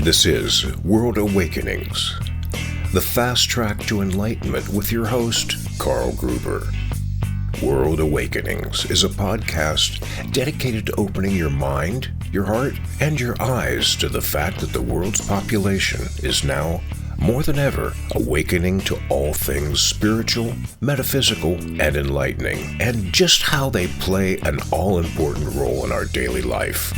This is World Awakenings, the fast track to enlightenment with your host, Carl Gruber. World Awakenings is a podcast dedicated to opening your mind, your heart, and your eyes to the fact that the world's population is now, more than ever, awakening to all things spiritual, metaphysical, and enlightening, and just how they play an all-important role in our daily life.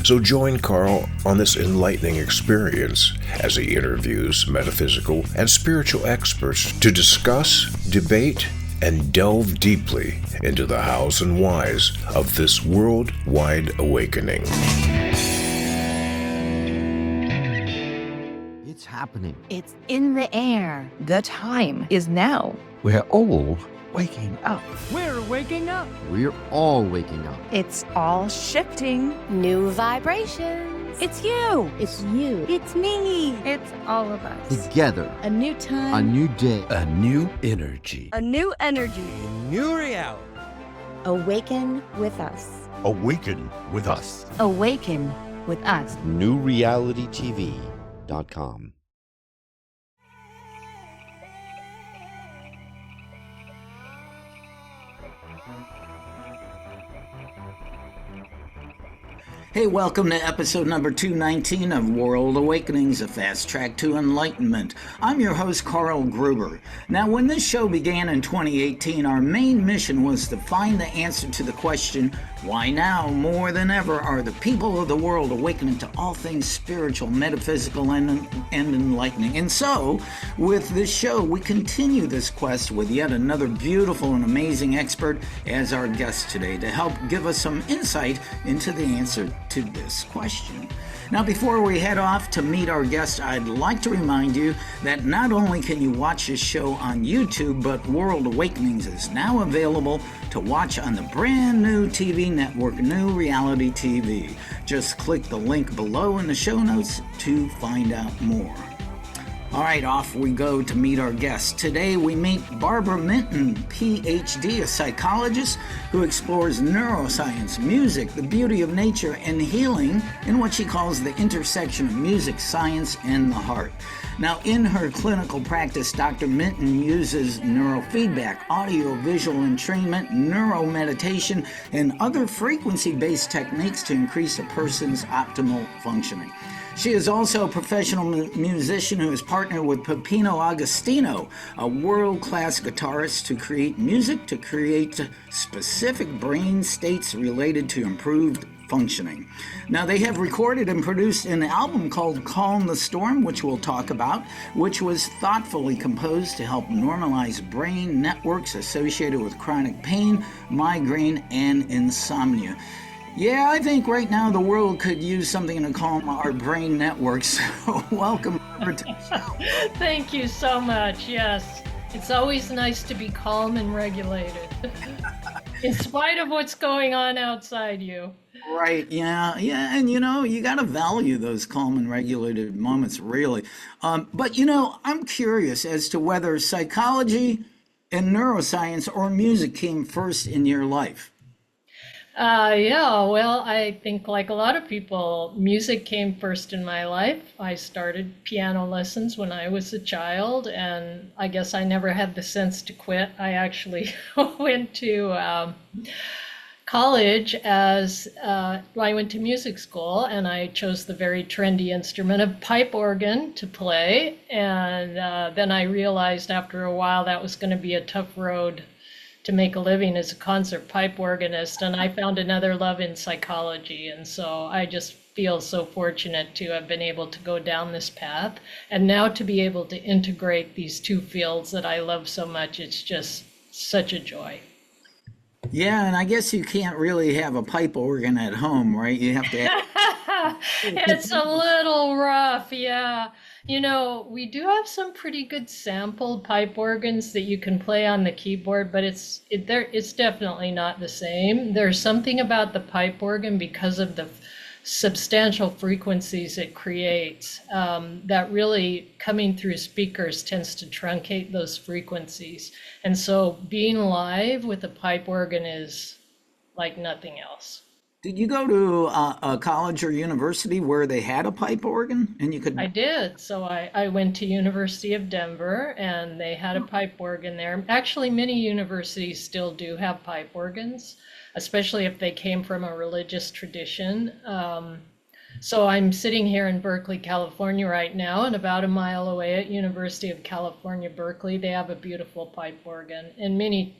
So join Carl on this enlightening experience as he interviews metaphysical and spiritual experts to discuss, debate, and delve deeply into the hows and whys of this worldwide awakening. It's happening. It's in the air. The time is now. We're all waking up. We're waking up. We're all waking up. It's all shifting. New vibrations. It's you. It's you. It's me. It's all of us. Together. A new time. A new day. A new energy. A new energy. New reality. Awaken with us. Awaken with us. Awaken with us. NewRealityTV.com. Hey, welcome to episode number 219 of World Awakenings, a fast track to enlightenment. I'm your host, Carl Gruber. Now, when this show began in 2018, our main mission was to find the answer to the question, why now, more than ever, are the people of the world awakening to all things spiritual, metaphysical, and enlightening? And so, with this show, we continue this quest with yet another beautiful and amazing expert as our guest today to help give us some insight into the answer to this question. Now, before we head off to meet our guest, I'd like to remind you that not only can you watch this show on YouTube, but World Awakenings is now available to watch on the brand new TV network, New Reality TV. Just click the link below in the show notes to find out more. All right, off we go to meet our guest. Today we meet Barbara Minton, PhD, a psychologist who explores neuroscience, music, the beauty of nature, and healing in what she calls the intersection of music, science, and the heart. Now, in her clinical practice, Dr. Mittton uses neurofeedback, audio-visual entrainment, neuromeditation, and other frequency-based techniques to increase a person's optimal functioning. She is also a professional musician who has partnered with Peppino D'Agostino, a world-class guitarist, to create music to create specific brain states related to improved functioning. Now, they have recorded and produced an album called Calm the Storm, which we'll talk about, which was thoughtfully composed to help normalize brain networks associated with chronic pain, migraine, and insomnia. Yeah, I think right now the world could use something to calm our brain networks. So welcome over to the show. Thank you so much. Yes, it's always nice to be calm and regulated, in spite of what's going on outside you. Right, yeah, and you got to value those calm and regulated moments, really. But I'm curious as to whether psychology and neuroscience or music came first in your life. Yeah, well, I think like a lot of people, music came first in my life. I started piano lessons when I was a child, and I guess I never had the sense to quit. I actually went to college I went to music school, and I chose the very trendy instrument of pipe organ to play. And then I realized after a while that was going to be a tough road to make a living as a concert pipe organist, and I found another love in psychology. And so I just feel so fortunate to have been able to go down this path, and now to be able to integrate these two fields that I love so much. It's just such a joy. Yeah, and I guess you can't really have a pipe organ at home, right? You have to It's a little rough, yeah. We do have some pretty good sample pipe organs that you can play on the keyboard, but it's definitely not the same. There's something about the pipe organ because of the substantial frequencies it creates that really coming through speakers tends to truncate those frequencies. And so being live with a pipe organ is like nothing else. Did you go to a college or university where they had a pipe organ and you could? I did. So I went to University of Denver and they had a pipe organ there. Actually, many universities still do have pipe organs, especially if they came from a religious tradition. So I'm sitting here in Berkeley, California right now, and about a mile away at University of California, Berkeley, they have a beautiful pipe organ. And many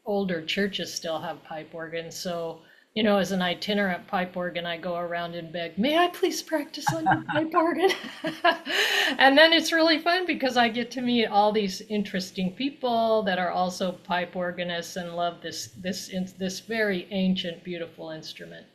older churches still have pipe organs. So, you know, as an itinerant pipe organ, I go around and beg, may I please practice on your pipe organ? And then it's really fun because I get to meet all these interesting people that are also pipe organists and love this very ancient, beautiful instrument.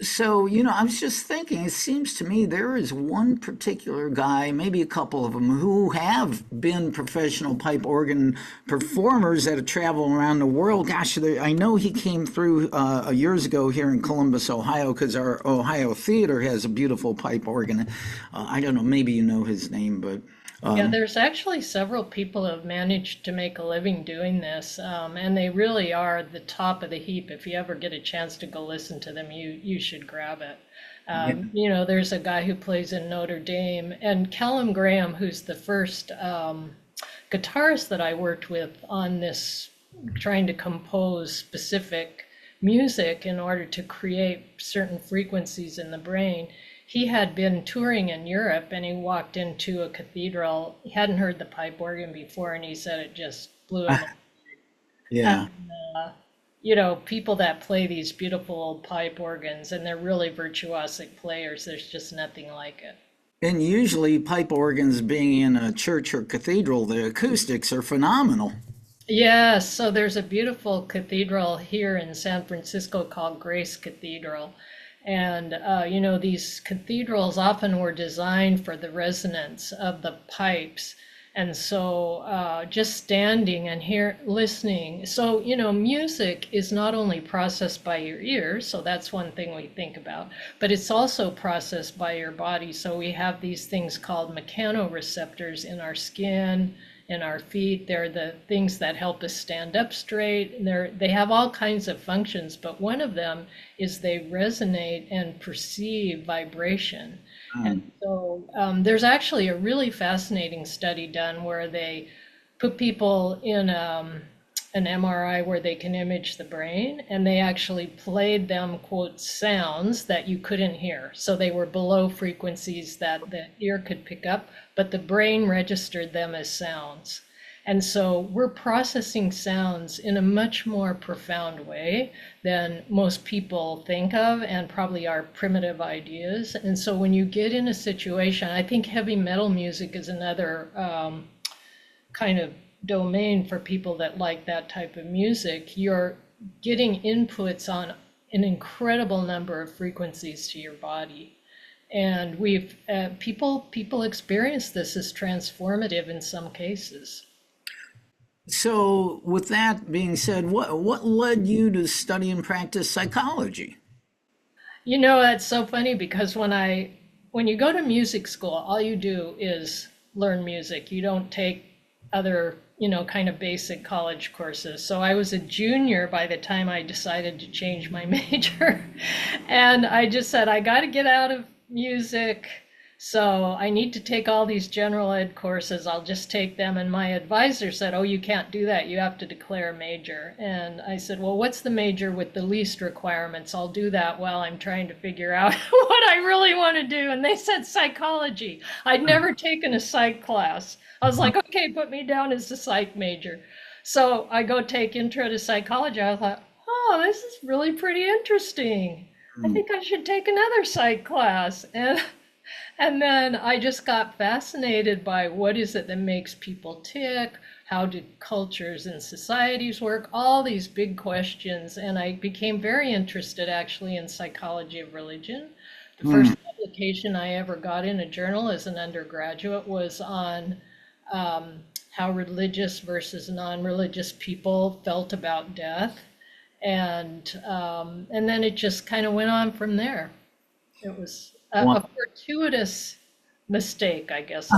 So, I was just thinking, it seems to me there is one particular guy, maybe a couple of them, who have been professional pipe organ performers that have traveled around the world. Gosh, I know he came through years ago here in Columbus, Ohio, because our Ohio Theater has a beautiful pipe organ. I don't know, maybe you know his name, but... Yeah, there's actually several people who have managed to make a living doing this, and they really are the top of the heap. If you ever get a chance to go listen to them, you should grab it. You know, there's a guy who plays in Notre Dame, and Callum Graham, who's the first guitarist that I worked with on this, trying to compose specific music in order to create certain frequencies in the brain. He had been touring in Europe and he walked into a cathedral. He hadn't heard the pipe organ before and he said it just blew him away. Yeah. And, you know, people that play these beautiful old pipe organs and they're really virtuosic players, there's just nothing like it. And usually pipe organs being in a church or cathedral, the acoustics are phenomenal. Yes, so there's a beautiful cathedral here in San Francisco called Grace Cathedral. And, you know, these cathedrals often were designed for the resonance of the pipes. And so just standing and listening. So, you know, music is not only processed by your ears, so that's one thing we think about, but it's also processed by your body. So we have these things called mechanoreceptors in our skin, in our feet. They're the things that help us stand up straight. They have all kinds of functions, but one of them is they resonate and perceive vibration. And so there's actually a really fascinating study done where they put people in an MRI where they can image the brain, and they actually played them, quote, sounds that you couldn't hear. So they were below frequencies that the ear could pick up, but the brain registered them as sounds. And so we're processing sounds in a much more profound way than most people think of and probably our primitive ideas. And so when you get in a situation, I think heavy metal music is another kind of domain for people that like that type of music. You're getting inputs on an incredible number of frequencies to your body. And we've people experience this as transformative in some cases. So with that being said, what led you to study and practice psychology? You know, that's so funny because when you go to music school, all you do is learn music. You don't take other, you know, kind of basic college courses. So I was a junior by the time I decided to change my major. And I just said, I got to get out of music. So I need to take all these general ed courses. I'll just take them. And my advisor said, oh, you can't do that. You have to declare a major. And I said, well, what's the major with the least requirements? I'll do that while I'm trying to figure out what I really want to do. And they said psychology. I'd never taken a psych class. I was like, okay, put me down as a psych major. So I go take intro to psychology. I thought, oh, this is really pretty interesting. I think I should take another psych class. And then I just got fascinated by what is it that makes people tick? How do cultures and societies work? All these big questions. And I became very interested actually in psychology of religion. The first publication I ever got in a journal as an undergraduate was on how religious versus non-religious people felt about death. And then it just kind of went on from there. It was a fortuitous mistake, I guess.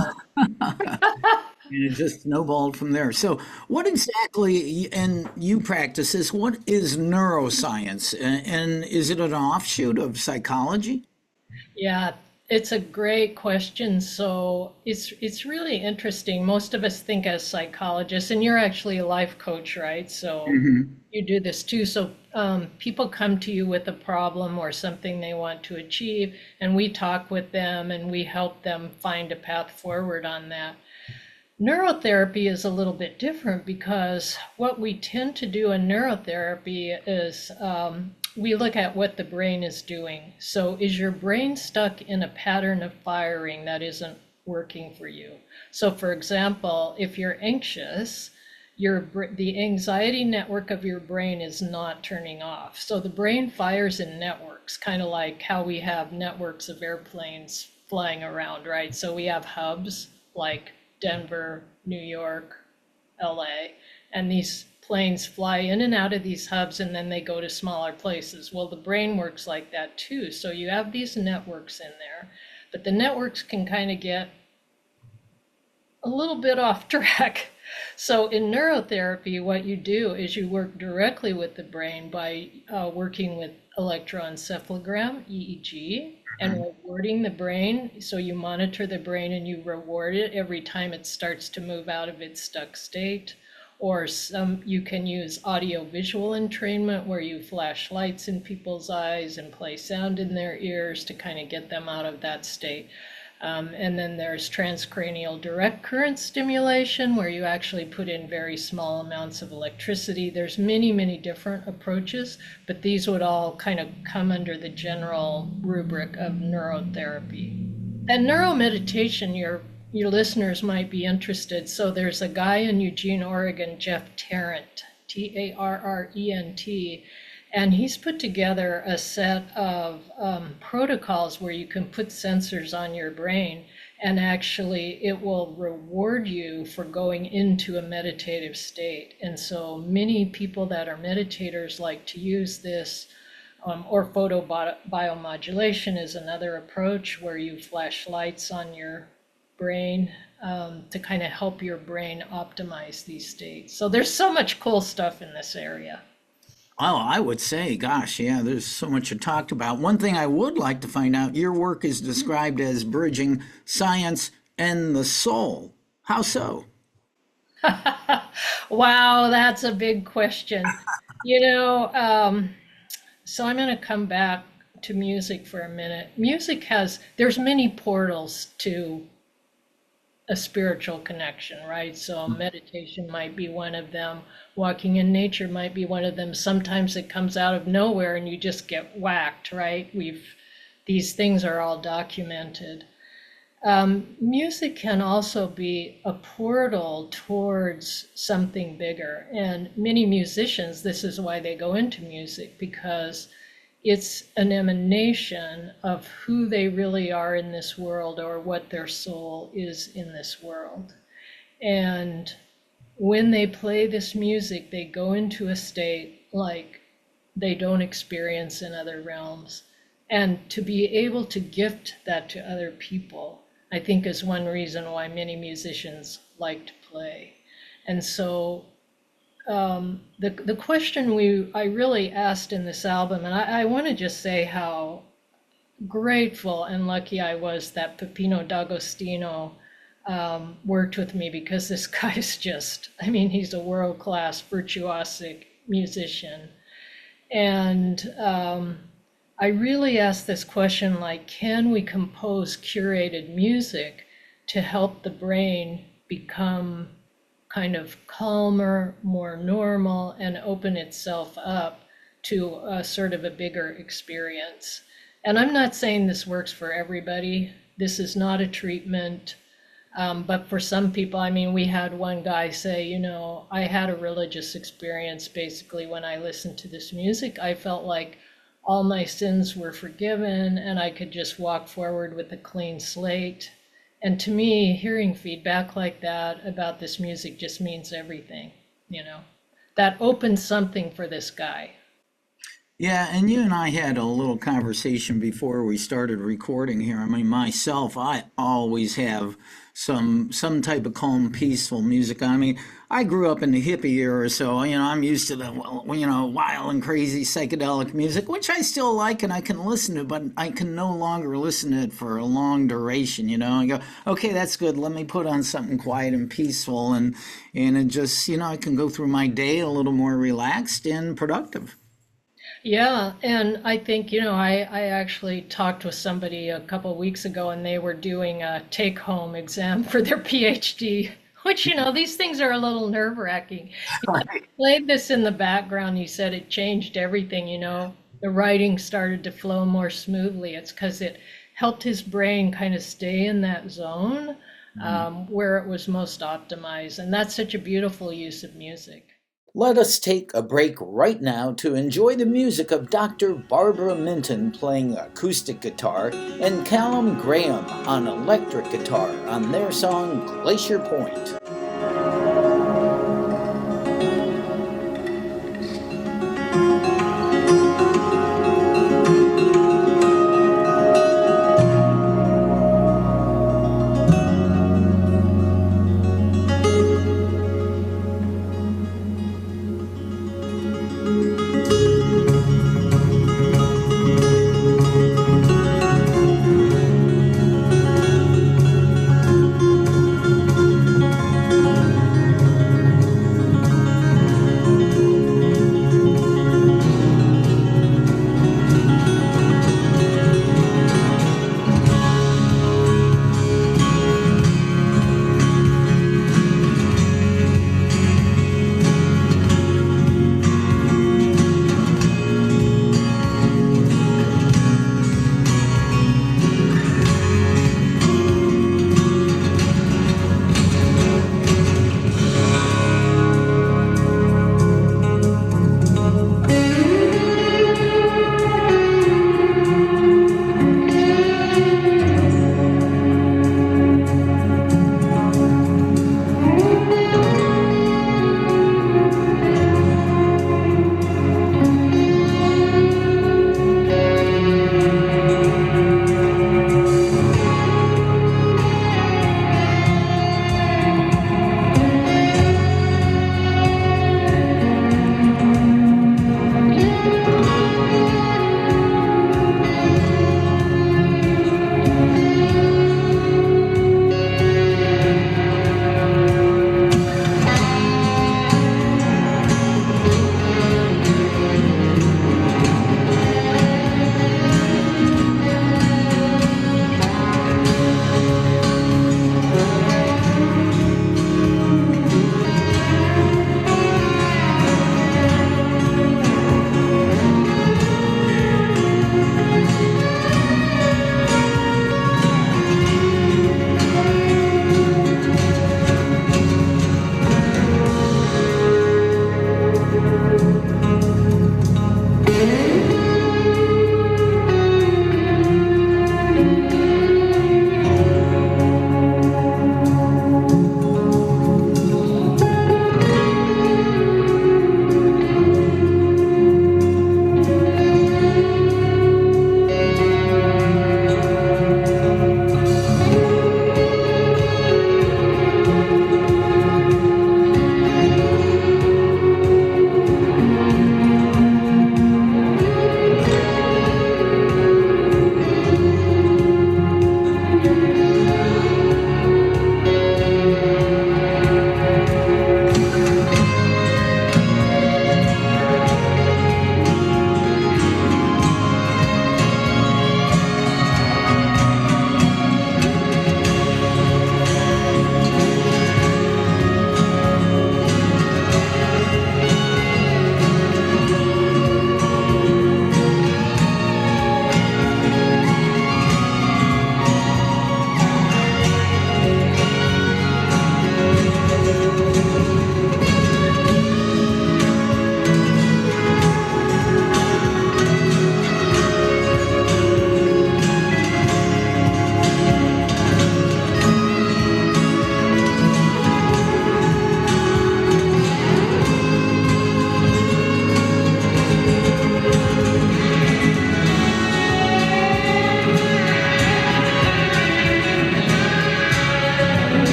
And it just snowballed from there. So, what exactly, and you practice this, what is neuroscience? And is it an offshoot of psychology? Yeah, it's a great question. So it's really interesting. Most of us think as psychologists, and you're actually a life coach, right? So you do this too. So people come to you with a problem or something they want to achieve, and we talk with them and we help them find a path forward on that. Neurotherapy is a little bit different because what we tend to do in neurotherapy is we look at what the brain is doing. So is your brain stuck in a pattern of firing that isn't working for you? So for example, if you're anxious, the anxiety network of your brain is not turning off. So the brain fires in networks, kind of like how we have networks of airplanes flying around, right? So we have hubs like Denver, New York, LA, and these planes fly in and out of these hubs and then they go to smaller places. Well, the brain works like that too. So you have these networks in there, but the networks can kind of get a little bit off track. So in neurotherapy, what you do is you work directly with the brain by working with electroencephalogram, EEG, and rewarding the brain. So you monitor the brain and you reward it every time it starts to move out of its stuck state. Or you can use audio-visual entrainment where you flash lights in people's eyes and play sound in their ears to kind of get them out of that state. And then there's transcranial direct current stimulation where you actually put in very small amounts of electricity. There's many, many different approaches, but these would all kind of come under the general rubric of neurotherapy. And neuromeditation, your listeners might be interested. So there's a guy in Eugene, Oregon, Jeff Tarrant, Tarrent, and he's put together a set of protocols where you can put sensors on your brain and actually it will reward you for going into a meditative state. And so many people that are meditators like to use this, or photobiomodulation is another approach where you flash lights on your brain to kind of help your brain optimize these states. So there's so much cool stuff in this area. Oh, I would say, gosh, yeah, there's so much to talk about. One thing I would like to find out, your work is described as bridging science and the soul. How so? Wow, that's a big question. So I'm going to come back to music for a minute. There's many portals to a spiritual connection, right? So meditation might be one of them. Walking in nature might be one of them. Sometimes it comes out of nowhere and you just get whacked, right? These things are all documented. Music can also be a portal towards something bigger. And many musicians, this is why they go into music, because it's an emanation of who they really are in this world or what their soul is in this world. And when they play this music, they go into a state like they don't experience in other realms. And to be able to gift that to other people, I think is one reason why many musicians like to play. And so the question I really asked in this album, and I want to just say how grateful and lucky I was that Peppino D'Agostino worked with me, because this guy's he's a world-class virtuosic musician. And I really asked this question, like, can we compose curated music to help the brain become kind of calmer, more normal, and open itself up to a sort of a bigger experience? And I'm not saying this works for everybody. This is not a treatment. But for some people, we had one guy say, I had a religious experience basically when I listened to this music. I felt like all my sins were forgiven and I could just walk forward with a clean slate. And to me, hearing feedback like that about this music just means everything, That opened something for this guy. Yeah, and you and I had a little conversation before we started recording here. I mean, myself, I always have some type of calm, peaceful music. I mean, I grew up in the hippie era, so I'm used to the wild and crazy psychedelic music, which I still like and I can listen to, but I can no longer listen to it for a long duration. I go, okay, that's good. Let me put on something quiet and peaceful, and it just I can go through my day a little more relaxed and productive. Yeah, and I think, I actually talked with somebody a couple of weeks ago and they were doing a take-home exam for their PhD, which, these things are a little nerve-wracking. Played this in the background. He said it changed everything, the writing started to flow more smoothly. It's because it helped his brain kind of stay in that zone where it was most optimized. And that's such a beautiful use of music. Let us take a break right now to enjoy the music of Dr. Barbara Minton playing acoustic guitar and Callum Graham on electric guitar on their song Glacier Point.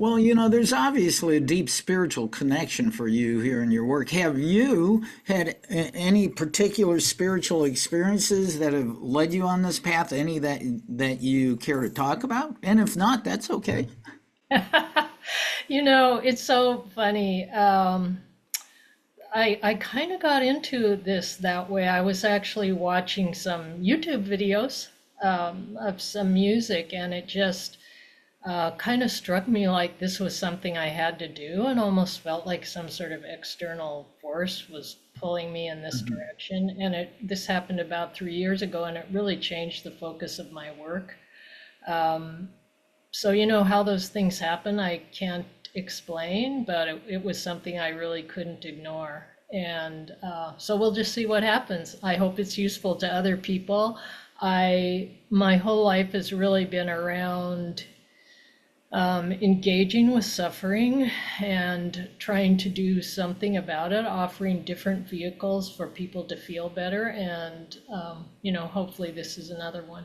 Well, there's obviously a deep spiritual connection for you here in your work. Have you had any particular spiritual experiences that have led you on this path? Any that you care to talk about? And if not, that's okay. It's so funny. I kind of got into this that way. I was actually watching some YouTube videos of some music, and it just kind of struck me like this was something I had to do, and almost felt like some sort of external force was pulling me in this direction. And this happened about 3 years ago, and it really changed the focus of my work. So how those things happen, I can't explain, but it was something I really couldn't ignore. And so we'll just see what happens. I hope it's useful to other people. My whole life has really been around engaging with suffering and trying to do something about it, offering different vehicles for people to feel better. And, hopefully this is another one.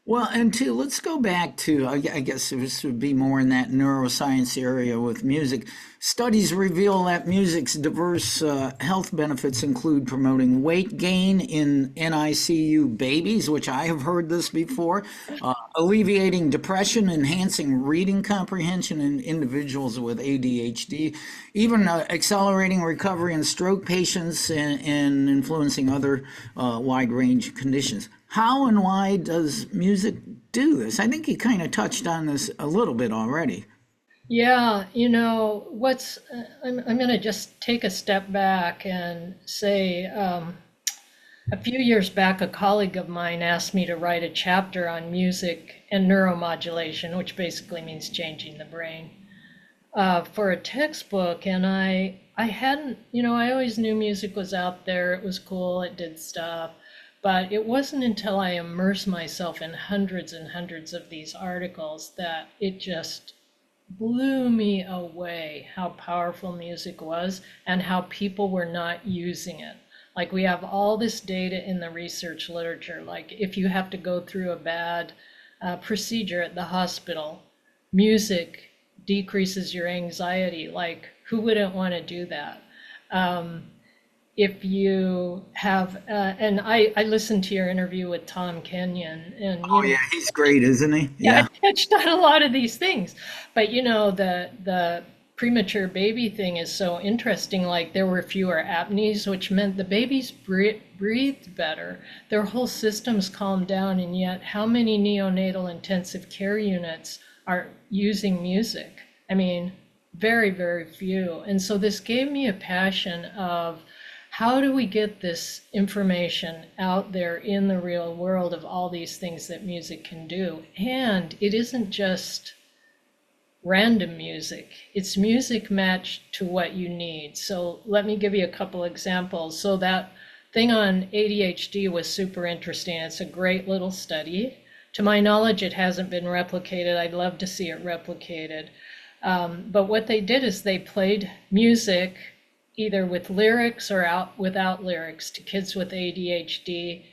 Well, and let's go back to, I guess this would be more in that neuroscience area with music. Studies reveal that music's diverse health benefits include promoting weight gain in NICU babies, which I have heard this before, alleviating depression, enhancing reading comprehension in individuals with ADHD, even accelerating recovery in stroke patients and influencing other wide range conditions. How and why does music do this? I think you kind of touched on this a little bit already. Yeah, I'm going to just take a step back and say a few years back, a colleague of mine asked me to write a chapter on music and neuromodulation, which basically means changing the brain, for a textbook. And I hadn't, I always knew music was out there. It was cool. It did stuff. But it wasn't until I immersed myself in hundreds and hundreds of these articles that it just blew me away how powerful music was and how people were not using it. Like, we have all this data in the research literature. Like, if you have to go through a bad procedure at the hospital, music decreases your anxiety. Like, who wouldn't want to do that? If you have, and I listened to your interview with Tom Kenyon, and yeah, he's great, isn't he? Yeah, I touched on a lot of these things, but the premature baby thing is so interesting. Like, there were fewer apneas, which meant the babies breathed better. Their whole systems calmed down, and yet how many neonatal intensive care units are using music? I mean, very, very few. And so this gave me a passion of, how do we get this information out there in the real world of all these things that music can do? And it isn't just random music. It's music matched to what you need. So let me give you a couple examples. So that thing on ADHD was super interesting. It's a great little study. To my knowledge, it hasn't been replicated. I'd love to see it replicated. But what they did is they played music either with lyrics or without lyrics to kids with ADHD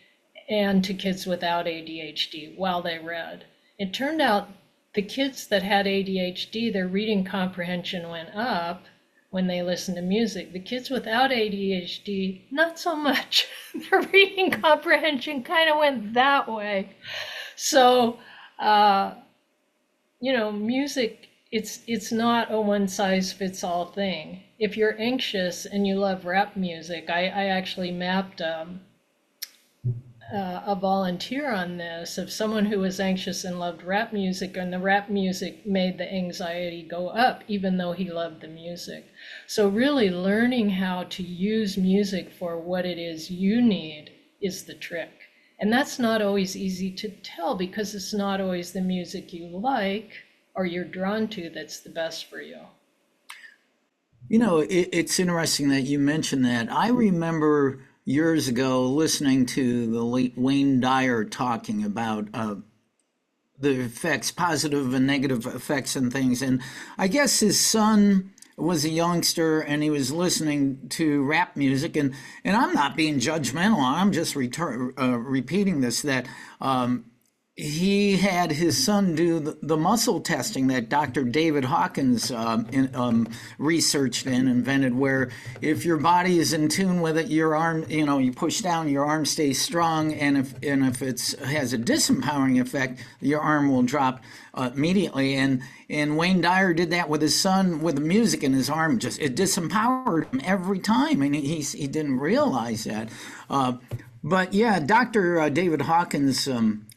and to kids without ADHD while they read. It turned out the kids that had ADHD, their reading comprehension went up when they listened to music. The kids without ADHD, not so much. Their reading comprehension kind of went that way. So, music, it's not a one-size-fits-all thing. If you're anxious and you love rap music, I actually mapped a volunteer on this of someone who was anxious and loved rap music, and the rap music made the anxiety go up, even though he loved the music. So really learning how to use music for what it is you need is the trick. And that's not always easy to tell, because it's not always the music you like or you're drawn to that's the best for you. It's interesting that you mentioned that. I remember years ago listening to the late Wayne Dyer talking about the effects, positive and negative effects and things. And I guess his son was a youngster and he was listening to rap music. And I'm not being judgmental. I'm just repeating this, that he had his son do the muscle testing that Dr. David Hawkins researched and invented, where if your body is in tune with it, your arm, you push down, your arm stays strong, and if it has a disempowering effect, your arm will drop immediately. And Wayne Dyer did that with his son with the music, and his arm it disempowered him every time, and he didn't realize that. But yeah, Dr. David Hawkins'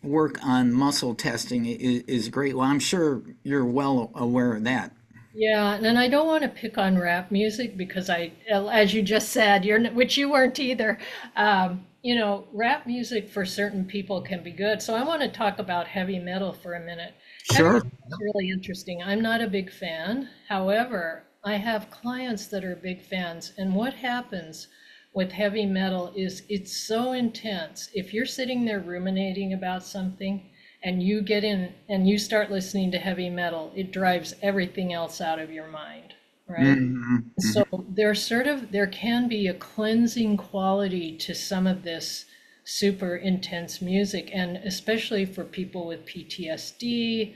work on muscle testing is great. Well, I'm sure you're well aware of that. Yeah, and I don't want to pick on rap music because as you just said, which you weren't either. Rap music for certain people can be good. So I want to talk about heavy metal for a minute. Sure. It's really interesting. I'm not a big fan. However, I have clients that are big fans. And what happens with heavy metal is it's so intense. If you're sitting there ruminating about something and you get in and you start listening to heavy metal, it drives everything else out of your mind, right? Mm-hmm. So there can be a cleansing quality to some of this super intense music, and especially for people with PTSD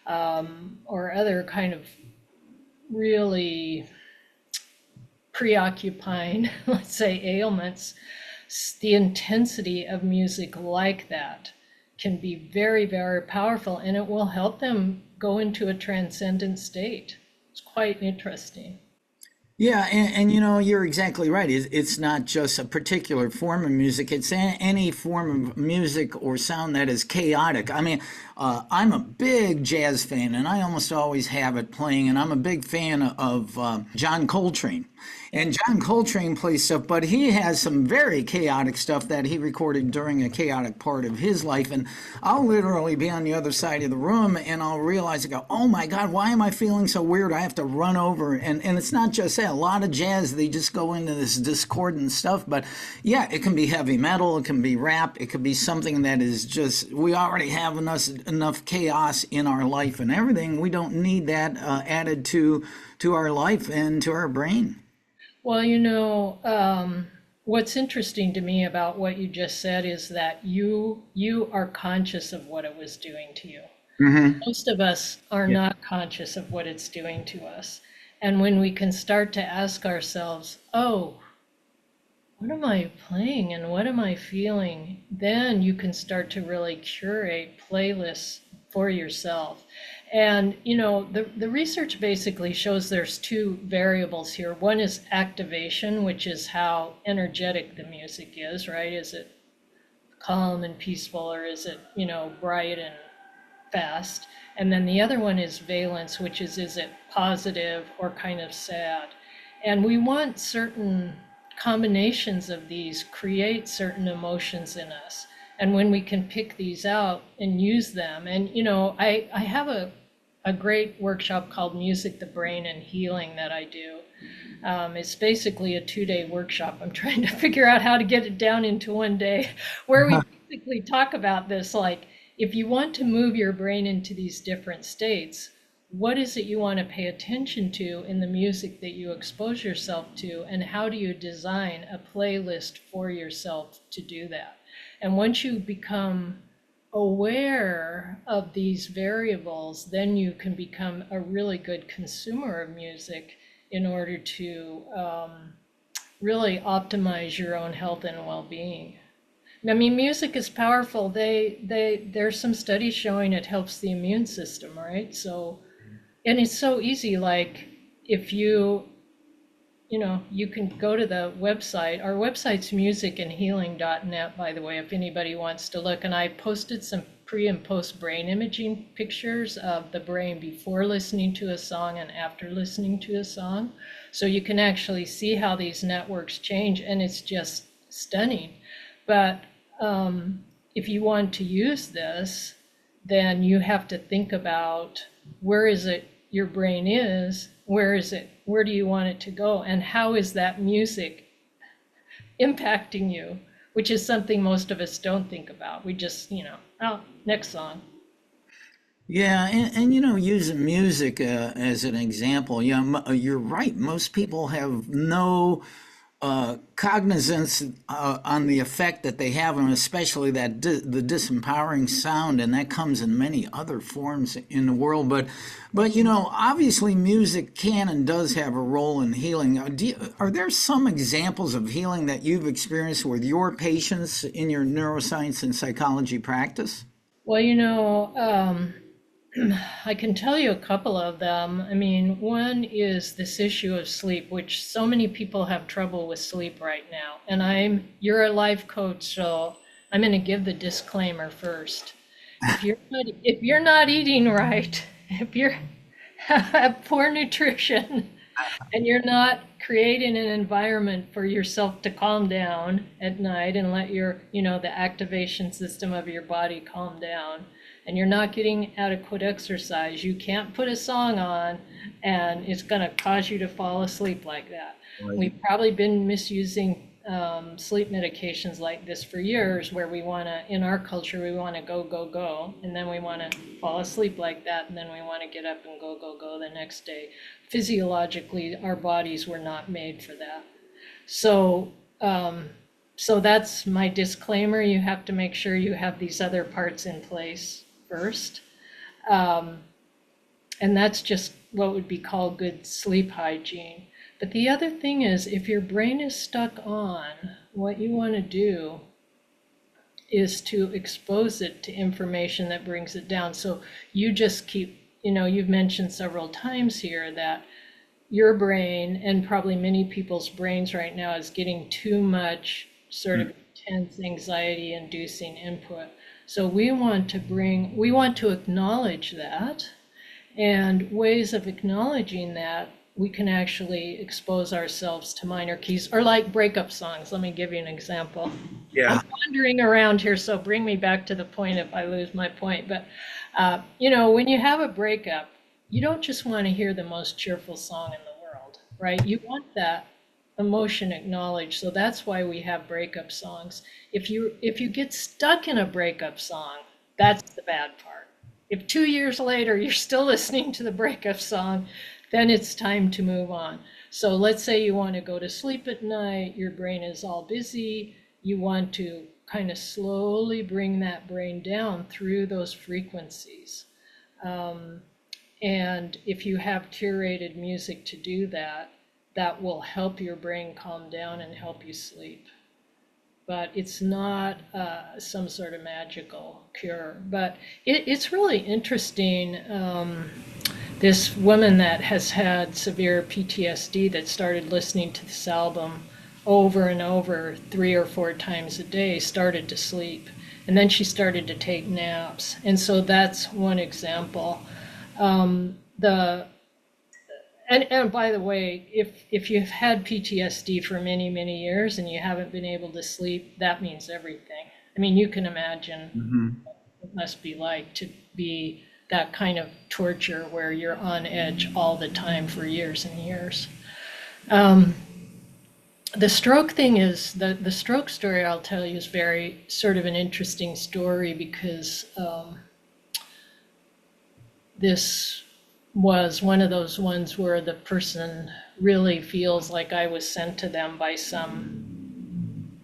or other kind of really preoccupying, let's say, ailments, the intensity of music like that can be very, very powerful, and it will help them go into a transcendent state. It's quite interesting. Yeah, and you're exactly right. It's not just a particular form of music. It's any form of music or sound that is chaotic. I mean, I'm a big jazz fan, and I almost always have it playing, and I'm a big fan of John Coltrane. And John Coltrane plays stuff, but he has some very chaotic stuff that he recorded during a chaotic part of his life. And I'll literally be on the other side of the room, and I'll realize, oh my God, why am I feeling so weird? I have to run over. And it's not just that. A lot of jazz, they just go into this discordant stuff. But yeah, it can be heavy metal, it can be rap, it could be something that is just, we already have enough chaos in our life and everything. We don't need that added to our life and to our brain. Well, what's interesting to me about what you just said is that you are conscious of what it was doing to you. Mm-hmm. Most of us are not conscious of what it's doing to us. And when we can start to ask ourselves, oh, what am I playing and what am I feeling? Then you can start to really curate playlists for yourself. And, the research basically shows there's two variables here. One is activation, which is how energetic the music is, right? Is it calm and peaceful, or is it, bright and fast? And then the other one is valence, which is it positive or kind of sad? And we want certain combinations of these create certain emotions in us. And when we can pick these out and use them, and I have a great workshop called Music, the Brain, and Healing that I do. It's basically a 2-day workshop. I'm trying to figure out how to get it down into 1 day, where we basically talk about this, like, if you want to move your brain into these different states, what is it you want to pay attention to in the music that you expose yourself to, and how do you design a playlist for yourself to do that? And once you become aware of these variables, then you can become a really good consumer of music in order to really optimize your own health and well-being. I mean, music is powerful. There's some studies showing it helps the immune system, right? So, and it's so easy. Like, if you can go to the website. Our website's musicandhealing.net, by the way, if anybody wants to look. And I posted some pre and post brain imaging pictures of the brain before listening to a song and after listening to a song. So you can actually see how these networks change, and it's just stunning. But if you want to use this, then you have to think about where is it your brain is, where is it, where do you want it to go, and how is that music impacting you, which is something most of us don't think about. We just, next song. Yeah, and using music as an example, you're right. Most people have no cognizance on the effect that they have, and especially that the disempowering sound, and that comes in many other forms in the world. But obviously, music can and does have a role in healing. Are there some examples of healing that you've experienced with your patients in your neuroscience and psychology practice? Well, I can tell you a couple of them. I mean, one is this issue of sleep, which so many people have trouble with sleep right now. And you're a life coach, so I'm going to give the disclaimer first. If you're not eating right, if you have poor nutrition, and you're not creating an environment for yourself to calm down at night and let the activation system of your body calm down, and you're not getting adequate exercise, you can't put a song on and it's going to cause you to fall asleep like that. Right. We've probably been misusing sleep medications like this for years, where in our culture, we want to go, and then we want to fall asleep like that, and then we want to get up and go the next day. Physiologically, our bodies were not made for that. So that's my disclaimer. You have to make sure you have these other parts in place first. And that's just what would be called good sleep hygiene. But the other thing is, if your brain is stuck on, what you want to do is to expose it to information that brings it down. So you just keep, you've mentioned several times here that your brain, and probably many people's brains right now, is getting too much sort of intense anxiety inducing input. So we want to acknowledge that, and ways of acknowledging that, we can actually expose ourselves to minor keys, or like breakup songs. Let me give you an example. Yeah. I'm wandering around here, so bring me back to the point if I lose my point. But, when you have a breakup, you don't just want to hear the most cheerful song in the world, right? You want that emotion acknowledged. So that's why we have breakup songs. If you get stuck in a breakup song, that's the bad part. If 2 years later you're still listening to the breakup song, then it's time to move on. So let's say you want to go to sleep at night, your brain is all busy, you want to kind of slowly bring that brain down through those frequencies. And if you have curated music to do that, that will help your brain calm down and help you sleep. But it's not some sort of magical cure. But it's really interesting. This woman that has had severe PTSD that started listening to this album over and over 3 or 4 times a day started to sleep. And then she started to take naps. And so that's one example. And by the way, if you've had PTSD for many, many years and you haven't been able to sleep, that means everything. I mean, you can imagine what it must be like to be that kind of torture where you're on edge all the time for years and years. The stroke thing is, the stroke story I'll tell you is very sort of an interesting story, because this was one of those ones where the person really feels like I was sent to them by some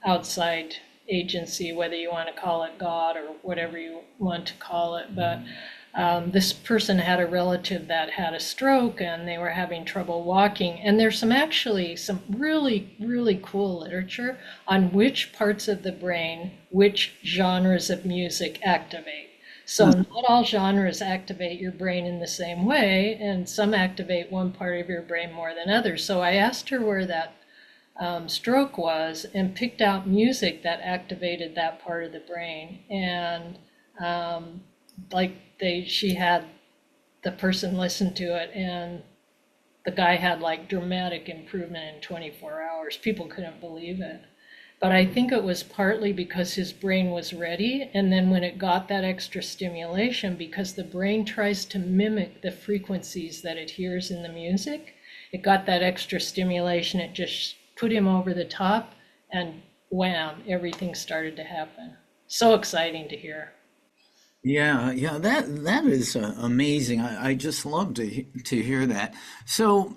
outside agency, whether you want to call it God or whatever you want to call it. But this person had a relative that had a stroke, and they were having trouble walking. And there's some really, really cool literature on which parts of the brain, which genres of music activate. So not all genres activate your brain in the same way, and some activate one part of your brain more than others. So I asked her where that stroke was and picked out music that activated that part of the brain. And she had the person listen to it, and the guy had like dramatic improvement in 24 hours. People couldn't believe it. But I think it was partly because his brain was ready. And then when it got that extra stimulation, because the brain tries to mimic the frequencies that it hears in the music, it got that extra stimulation. It just put him over the top, and wham, everything started to happen. So exciting to hear. Yeah, that is amazing. I just love to hear that. So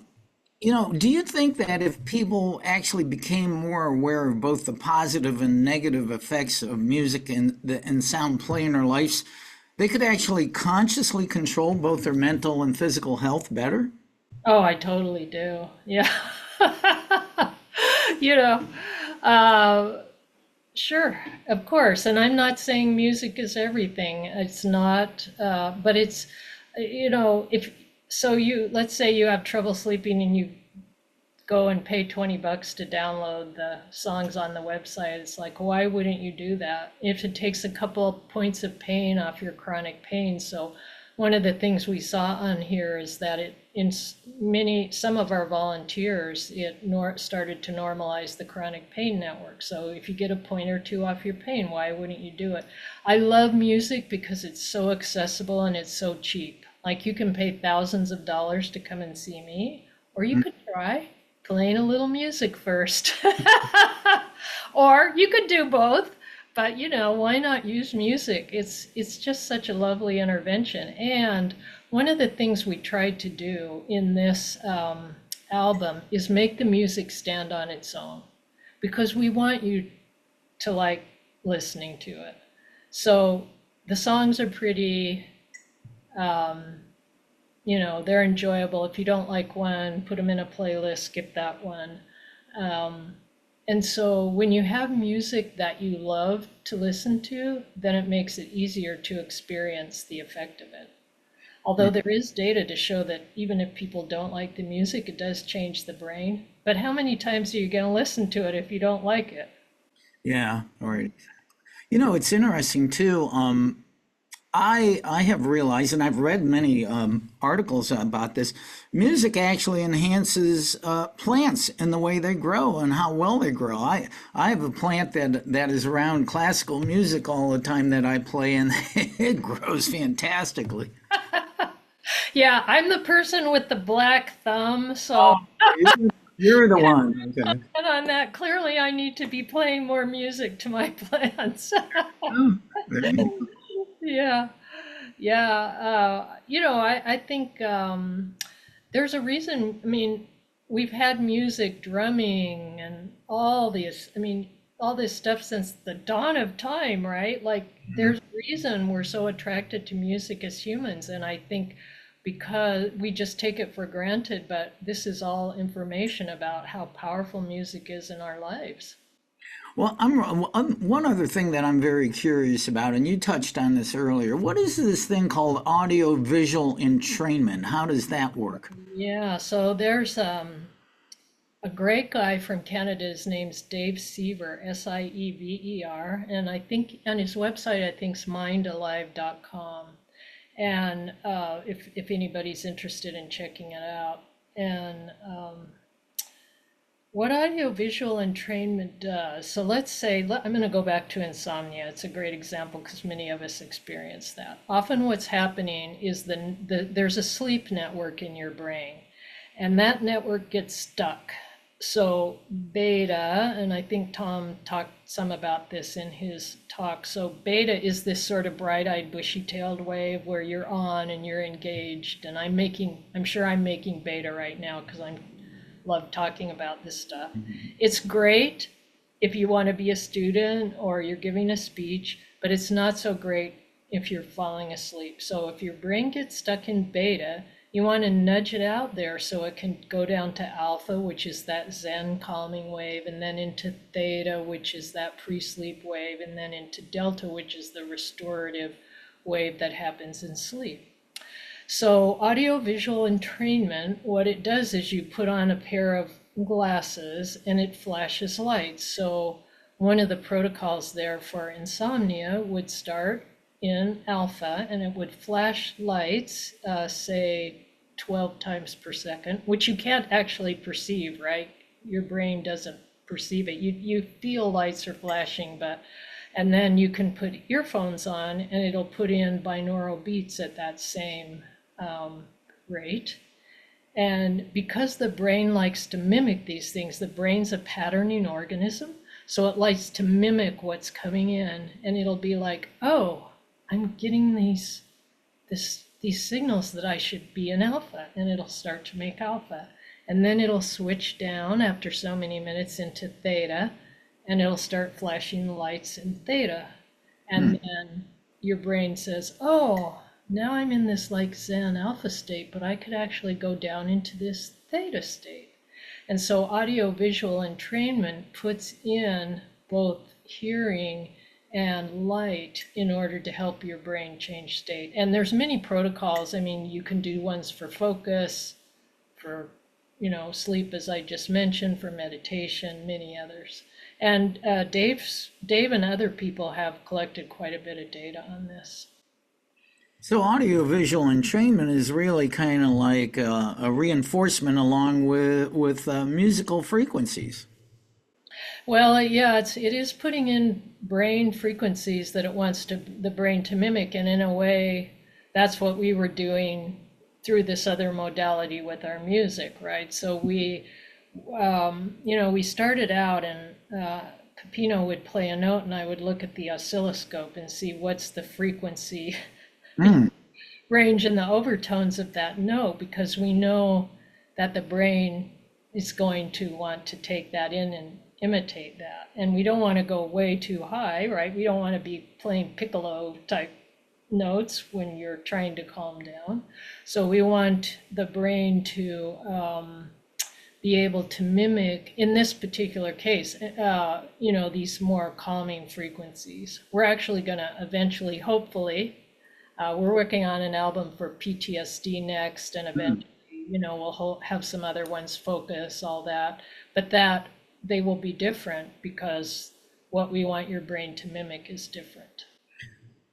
Do you think that if people actually became more aware of both the positive and negative effects of music and sound play in their lives, they could actually consciously control both their mental and physical health better? Oh, I totally do. Yeah. You know, uh, sure, of course. And I'm not saying music is everything. It's not, but it's, if so, let's say you have trouble sleeping and you go and pay $20 to download the songs on the website. It's like, why wouldn't you do that if it takes a couple of points of pain off your chronic pain? So one of the things we saw on here is that some of our volunteers, started to normalize the chronic pain network. So if you get a point or two off your pain, why wouldn't you do it? I love music because it's so accessible and it's so cheap. Like, you can pay thousands of dollars to come and see me, or you could try playing a little music first. Or you could do both, but why not use music? It's just such a lovely intervention. And one of the things we tried to do in this album is make the music stand on its own, because we want you to like listening to it. So the songs are pretty, they're enjoyable. If you don't like one, put them in a playlist, skip that one. And so when you have music that you love to listen to, then it makes it easier to experience the effect of it. Although there is data to show that even if people don't like the music, it does change the brain. But how many times are you going to listen to it if you don't like it? Yeah, right. It's interesting too. I have realized, and I've read many articles about this, music actually enhances plants in the way they grow and how well they grow. I have a plant that is around classical music all the time that I play, and it grows fantastically. Yeah, I'm the person with the black thumb, so You're the one. Okay. and on that, clearly I need to be playing more music to my plants. Oh, there you go. Yeah, yeah. I think there's a reason. I mean, we've had music, drumming, and all this stuff since the dawn of time, right? Like, there's a reason we're so attracted to music as humans. And I think because we just take it for granted, but this is all information about how powerful music is in our lives. Well, one other thing that I'm very curious about, and you touched on this earlier. What is this thing called audio-visual entrainment? How does that work? Yeah, so there's a great guy from Canada. His name's Dave Seaver, Siever, and I think on his website, I think it's mindalive.com. And if anybody's interested in checking it out. And what audiovisual entrainment does, so let's say, I'm going to go back to insomnia. It's a great example because many of us experience that. Often what's happening is there's a sleep network in your brain, and that network gets stuck. So beta, and I think Tom talked some about this in his talk. So beta is this sort of bright-eyed, bushy-tailed wave where you're on and you're engaged. And I'm sure I'm making beta right now because I love talking about this stuff. It's great if you want to be a student or you're giving a speech, but it's not so great if you're falling asleep. So if your brain gets stuck in beta, you want to nudge it out there so it can go down to alpha, which is that Zen calming wave, and then into theta, which is that pre-sleep wave, and then into delta, which is the restorative wave that happens in sleep. So audiovisual entrainment, what it does is you put on a pair of glasses and it flashes lights. So one of the protocols there for insomnia would start in alpha, and it would flash lights, say 12 times per second, which you can't actually perceive, right? Your brain doesn't perceive it. You feel lights are flashing, and then you can put earphones on and it'll put in binaural beats at that same rate. And because the brain likes to mimic these things, the brain's a patterning organism, so it likes to mimic what's coming in, and it'll be like, oh, I'm getting these signals that I should be in alpha, and it'll start to make alpha. and then it'll switch down after so many minutes into theta, and it'll start flashing the lights in theta. And then your brain says, oh, now I'm in this like Zen alpha state, but I could actually go down into this theta state. And so audiovisual entrainment puts in both hearing and light in order to help your brain change state. And there's many protocols. I mean, you can do ones for focus, for sleep, as I just mentioned, for meditation, many others. And Dave and other people have collected quite a bit of data on this. So audiovisual entrainment is really kind of like a reinforcement along with musical frequencies. Well, yeah, it is putting in brain frequencies that it wants the brain to mimic, and in a way, that's what we were doing through this other modality with our music, right? So we started out, and Peppino would play a note, and I would look at the oscilloscope and see what's the frequency range and the overtones of that note, because we know that the brain is going to want to take that in and imitate that. And we don't want to go way too high, right? We don't want to be playing piccolo type notes when you're trying to calm down. So we want the brain to be able to mimic, in this particular case, these more calming frequencies. We're actually going to eventually, hopefully, we're working on an album for PTSD next, and eventually, we'll have some other ones, focus, all that. But that they will be different because what we want your brain to mimic is different.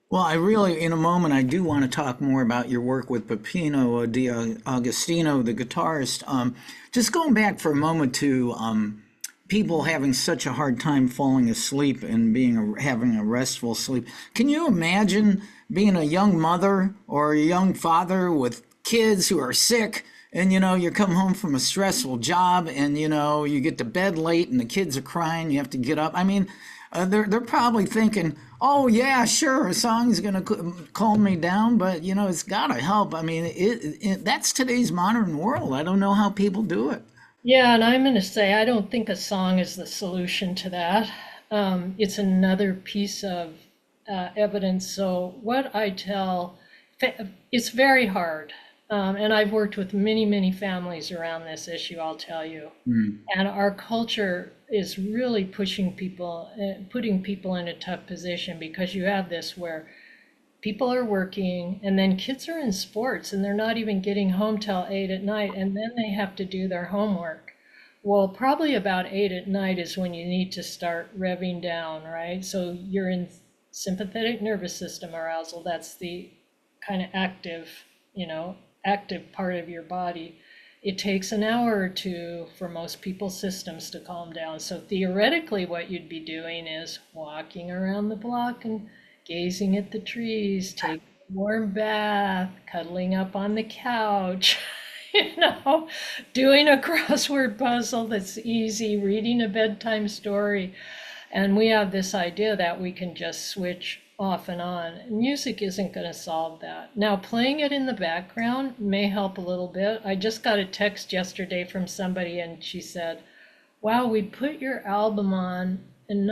Well, I really, in a moment, I do want to talk more about your work with Peppino D'Agostino, the guitarist. Just going back for a moment to people having such a hard time falling asleep and having a restful sleep. Can you imagine being a young mother or a young father with kids who are sick, and you come home from a stressful job, and you get to bed late and the kids are crying, you have to get up? I mean, they're probably thinking, oh yeah, sure, a song's going to calm me down, but it's got to help. I mean, that's today's modern world. I don't know how people do it. Yeah, and I'm going to say I don't think a song is the solution to that. It's another piece of evidence. So what I tell, it's very hard. And I've worked with many, many families around this issue, I'll tell you. And our culture is really putting people in a tough position, because you have this where people are working, and then kids are in sports, and they're not even getting home till 8 at night, and then they have to do their homework. Well, probably about 8 at night is when you need to start revving down, right? So you're in sympathetic nervous system arousal. That's the kind of active part of your body. It takes an hour or two for most people's systems to calm down. So theoretically, what you'd be doing is walking around the block and gazing at the trees, taking a warm bath, cuddling up on the couch, doing a crossword puzzle that's easy, reading a bedtime story. And we have this idea that we can just switch off and on. Music isn't going to solve that. Now, playing it in the background may help a little bit. I just got a text yesterday from somebody, and she said, wow, we put your album on and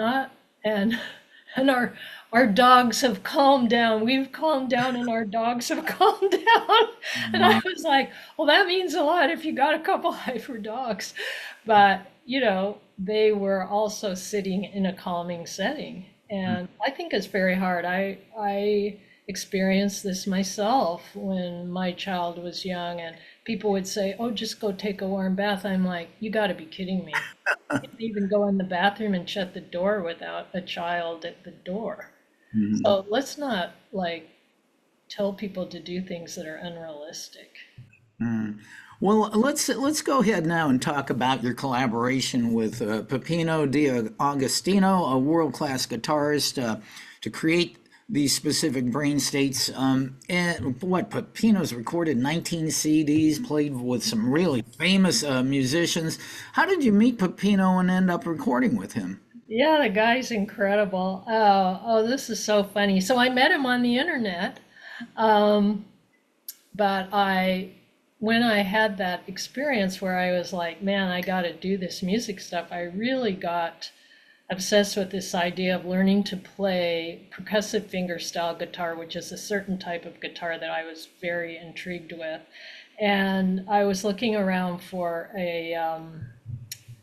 our dogs have calmed down. We've calmed down and our dogs have calmed down. And I was like, well, that means a lot if you got a couple hyper dogs. But, they were also sitting in a calming setting. And I think it's very hard. I experienced this myself when my child was young, and people would say, oh, just go take a warm bath. I'm like, you got to be kidding me. You can't even go in the bathroom and shut the door without a child at the door. So let's not tell people to do things that are unrealistic. Well, let's go ahead now and talk about your collaboration with Peppino D'Agostino, a world-class guitarist, to create these specific brain states. And Peppino's recorded 19 CDs, played with some really famous musicians. How did you meet Peppino and end up recording with him? Yeah, the guy's incredible. Oh, this is so funny. So I met him on the internet, but when I had that experience where I was like, man, I got to do this music stuff, I really got obsessed with this idea of learning to play percussive fingerstyle guitar, which is a certain type of guitar that I was very intrigued with. And I was looking around for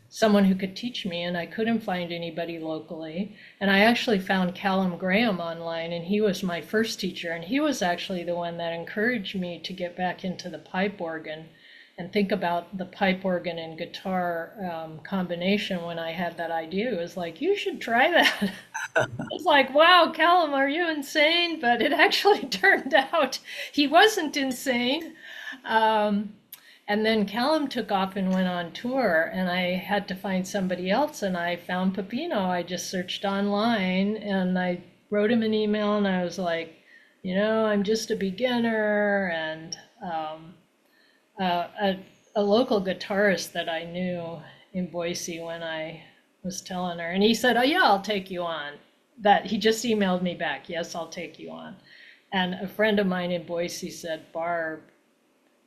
someone who could teach me, and I couldn't find anybody locally. And I actually found Callum Graham online, and he was my first teacher, and he was actually the one that encouraged me to get back into the pipe organ and think about the pipe organ and guitar combination. When I had that idea, it was like, you should try that. It's like, wow, Callum, are you insane? But it actually turned out he wasn't insane. And then Callum took off and went on tour, and I had to find somebody else, and I found Peppino. I just searched online, and I wrote him an email, and I was like, I'm just a beginner. And a local guitarist that I knew in Boise, when I was telling her, and he said, oh yeah, I'll take you on. That he just emailed me back, yes, I'll take you on. And a friend of mine in Boise said, Barb,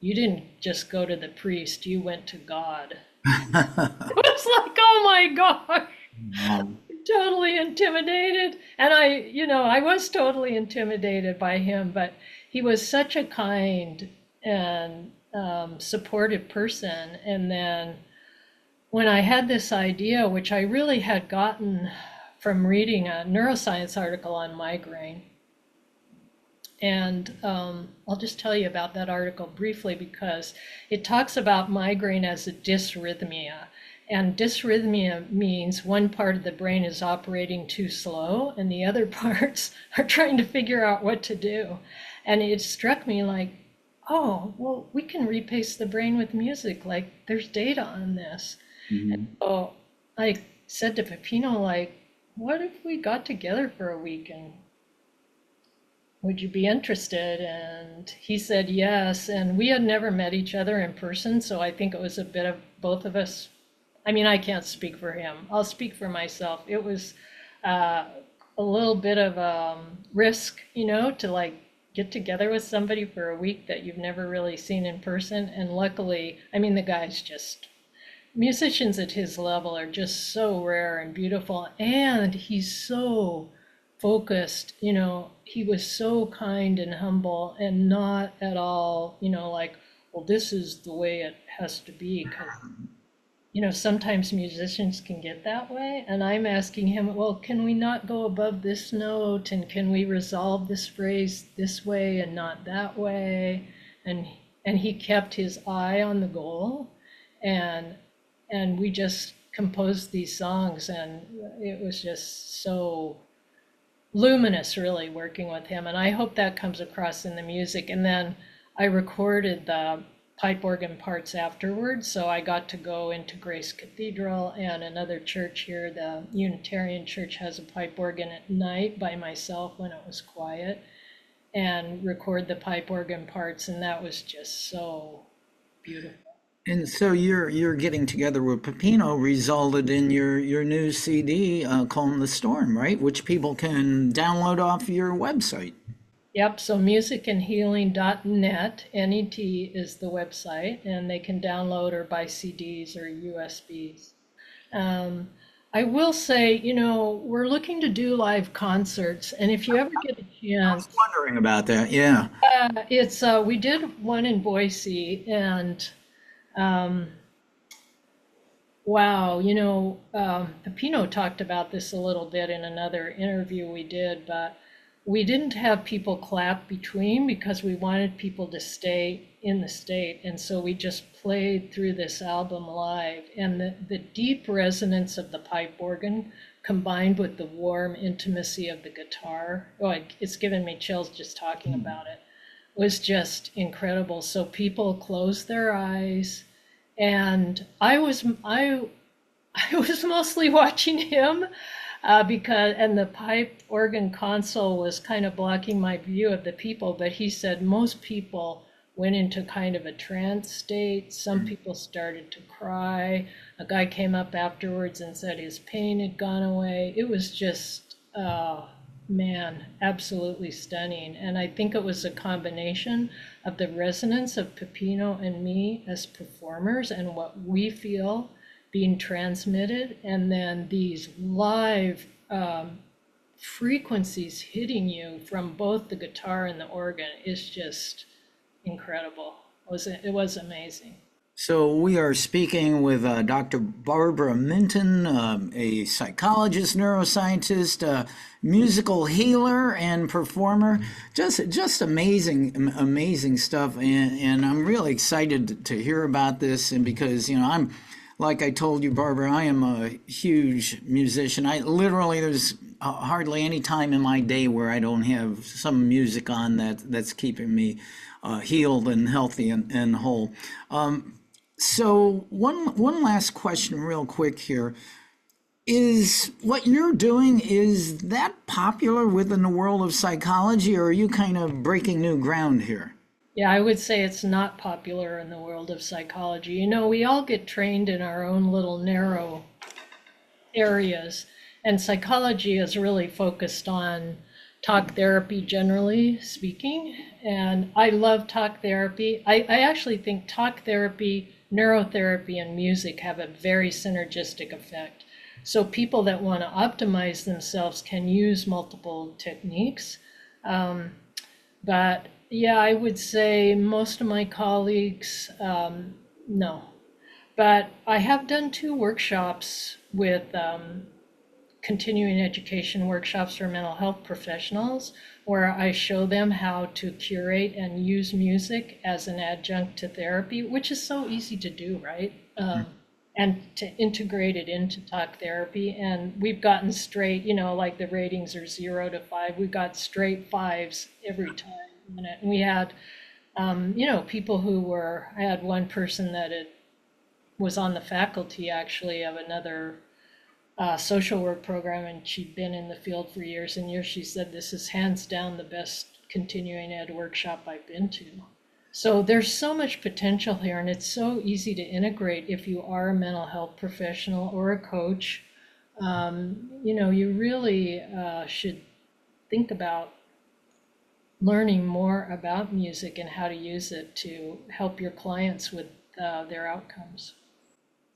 you didn't just go to the priest, you went to God. It was like, oh my gosh, totally intimidated. And I was totally intimidated by him, but he was such a kind and supportive person. And then when I had this idea, which I really had gotten from reading a neuroscience article on migraine, and I'll just tell you about that article briefly, because it talks about migraine as a dysrhythmia. And dysrhythmia means one part of the brain is operating too slow and the other parts are trying to figure out what to do. And it struck me like, oh, well, we can repace the brain with music. Like, there's data on this. Mm-hmm. And so I said to Peppino, like, what if we got together for a week and would you be interested? And he said yes. And we had never met each other in person, so I think it was a bit of both of us. I mean, I can't speak for him. I'll speak for myself. It was a little bit of a risk, to like get together with somebody for a week that you've never really seen in person. And luckily, I mean, the guy's just, musicians at his level are just so rare and beautiful. And he's so focused, he was so kind and humble and not at all, like, well, this is the way it has to be. Because, sometimes musicians can get that way. And I'm asking him, well, can we not go above this note? And can we resolve this phrase this way and not that way? And he kept his eye on the goal. And we just composed these songs. And it was just so luminous, really, working with him. And I hope that comes across in the music. And then I recorded the pipe organ parts afterwards. So I got to go into Grace Cathedral, and another church here, the Unitarian Church, has a pipe organ at night by myself when it was quiet, and record the pipe organ parts. And that was just so beautiful. And so you're getting together with Peppino resulted in your new CD, Calm the Storm, right? Which people can download off your website. Yep, so musicandhealing.net, NET is the website, and they can download or buy CDs or USBs. I will say, we're looking to do live concerts, and if you ever get a chance... I was wondering about that, yeah. We did one in Boise, and... wow, Peppino talked about this a little bit in another interview we did, but we didn't have people clap between because we wanted people to stay in the state. And so we just played through this album live, and the deep resonance of the pipe organ combined with the warm intimacy of the guitar, it's given me chills just talking about it, was just incredible. So people closed their eyes, and I was mostly watching him and the pipe organ console was kind of blocking my view of the people. But he said most people went into kind of a trance state. Some people started to cry. A guy came up afterwards and said his pain had gone away. It was just man, absolutely stunning. And I think it was a combination of the resonance of Peppino and me as performers and what we feel being transmitted, and then these live frequencies hitting you from both the guitar and the organ is just incredible. It was amazing. So we are speaking with Dr. Barbara Minton, a psychologist, neuroscientist, musical healer, and performer. Just amazing stuff. And I'm really excited to hear about this. And because, I'm, like I told you, Barbara, I am a huge musician. There's hardly any time in my day where I don't have some music on that's keeping me healed and healthy and whole. So one last question real quick here. Is what you're doing, is that popular within the world of psychology, or are you kind of breaking new ground here? Yeah, I would say it's not popular in the world of psychology. We all get trained in our own little narrow areas, and psychology is really focused on talk therapy, generally speaking. And I love talk therapy. I actually think talk therapy, neurotherapy, and music have a very synergistic effect. So people that want to optimize themselves can use multiple techniques. But yeah, I would say most of my colleagues, no. But I have done 2 workshops with continuing education workshops for mental health professionals, where I show them how to curate and use music as an adjunct to therapy, which is so easy to do, right? And to integrate it into talk therapy. And we've gotten straight, like the ratings are 0 to 5. We got straight 5s every time. And we had, people I had one person that was on the faculty actually of another social work program, and she'd been in the field for years and years. She said, this is hands down the best continuing ed workshop I've been to. So there's so much potential here, and it's so easy to integrate if you are a mental health professional or a coach. You really should think about learning more about music and how to use it to help your clients with their outcomes.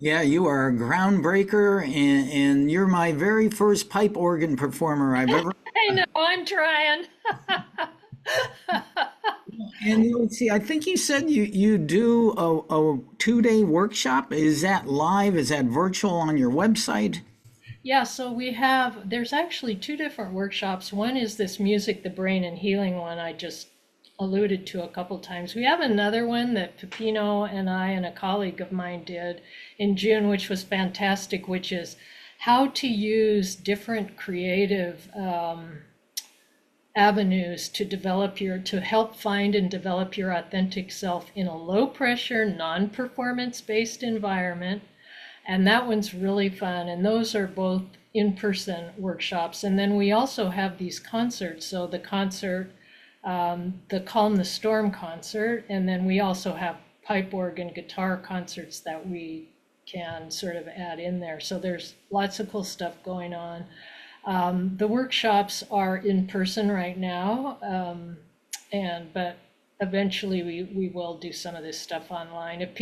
Yeah, you are a groundbreaker, and you're my very first pipe organ performer I've ever. I know, I'm trying. And let's see, I think you said you do a 2-day workshop. Is that live? Is that virtual on your website? Yeah, so there's actually 2 different workshops. One is this music, the brain, and healing one I just alluded to a couple times. We have another one that Peppino and I and a colleague of mine did in June, which was fantastic, which is how to use different creative avenues to help find and develop your authentic self in a low pressure, non-performance based environment. And that one's really fun. And those are both in-person workshops. And then we also have these concerts. So the concert, the Calm the Storm concert, and then we also have pipe organ guitar concerts that we can sort of add in there. So there's lots of cool stuff going on. The workshops are in person right now, but eventually we will do some of this stuff online. If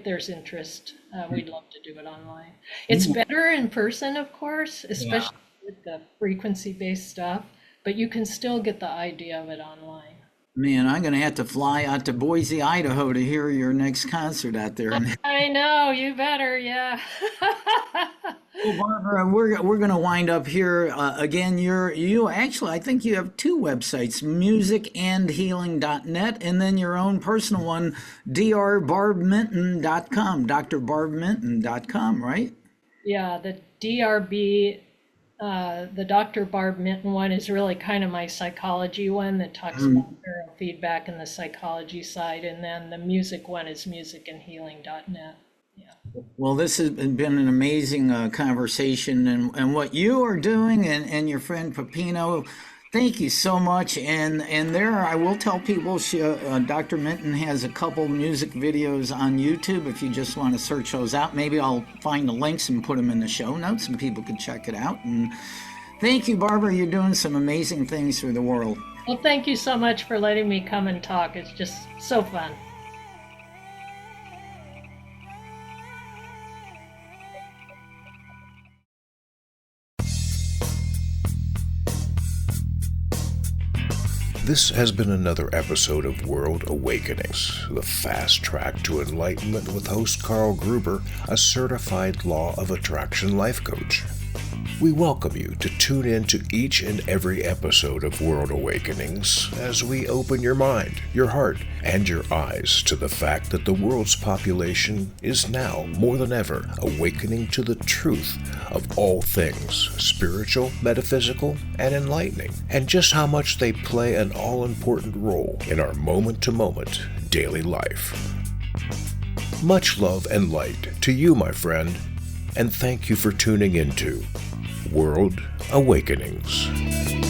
there's interest, we'd love to do it online. It's better in person, of course, especially with the frequency-based stuff, but you can still get the idea of it online. Man, I'm going to have to fly out to Boise, Idaho to hear your next concert out there. I know, you better, yeah. Well, Barbara, we're going to wind up here. Again, you actually, I think you have 2 websites, musicandhealing.net, and then your own personal one, drbarbminton.com, drbarbminton.com, right? Yeah, the DRB, the Dr. Barb Minton one is really kind of my psychology one that talks about neurofeedback and the psychology side, and then the music one is musicandhealing.net. Yeah. Well, this has been an amazing conversation, and what you are doing, and your friend Peppino, thank you so much. And there, I will tell people, Dr. Minton has a couple music videos on YouTube if you just want to search those out. Maybe I'll find the links and put them in the show notes and people can check it out. And Thank you, Barbara. You're doing some amazing things for the world. Well, thank you so much for letting me come and talk. It's just so fun. This has been another episode of World Awakenings, the fast track to enlightenment with host Carl Gruber, a certified law of attraction life coach. We welcome you to tune in to each and every episode of World Awakenings as we open your mind, your heart, and your eyes to the fact that the world's population is now, more than ever, awakening to the truth of all things spiritual, metaphysical, and enlightening, and just how much they play an all-important role in our moment-to-moment daily life. Much love and light to you, my friend, and thank you for tuning into World Awakenings.